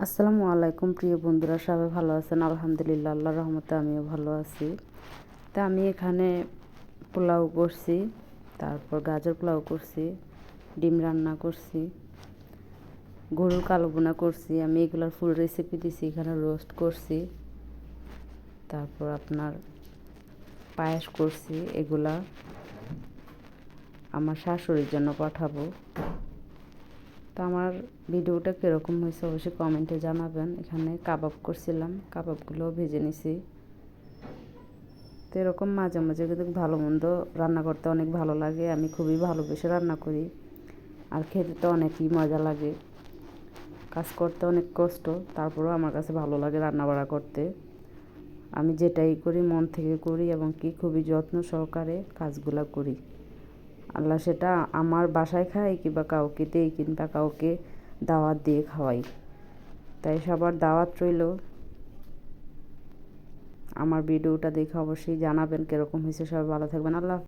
আসসালামু আলাইকুম প্রিয় বন্ধুরা, সবাই ভালো আছেন? আলহামদুলিল্লাহ, আল্লাহর রহমতে আমিও ভালো আছি। তা আমি এখানে পোলাও করছি, তারপর গাজর পোলাও করছি, ডিম রান্না করছি, গরুর কালো বোনা করছি। আমি এগুলোর ফুল রেসিপি দিছি, এখানে রোস্ট করছি, তারপর আপনার পায়েস করছি। এগুলা আমার শাশুড়ির জন্য পাঠাবো। তো আমার ভিডিওটা কীরকম হয়েছে অবশ্যই কমেন্টে জানাবেন। এখানে কাবাব করছিলাম, কাবাবগুলোও ভেজে নিছি। তো এরকম মাঝে মাঝে কিন্তু ভালো মন্দ রান্না করতে অনেক ভালো লাগে। আমি খুবই ভালোবেসে রান্না করি, আর খেতে তো অনেকই মজা লাগে। কাজ করতে অনেক কষ্ট, তারপরেও আমার কাছে ভালো লাগে রান্না বাড়া করতে। আমি যেটাই করি মন থেকে করি এবং কি খুবই যত্ন সহকারে কাজগুলো করি। আল্লাহ সেটা আমার বাসায় খাই কিংবা কাউকে দেই কিংবা কাউকে দাওয়াত দিয়ে খাওয়াই। তাই সবার দাওয়াত রইল। আমার ভিডিওটা দেখে অবশ্যই জানাবেন কীরকম হয়েছে। সবাই ভালো থাকবেন। আল্লাহ।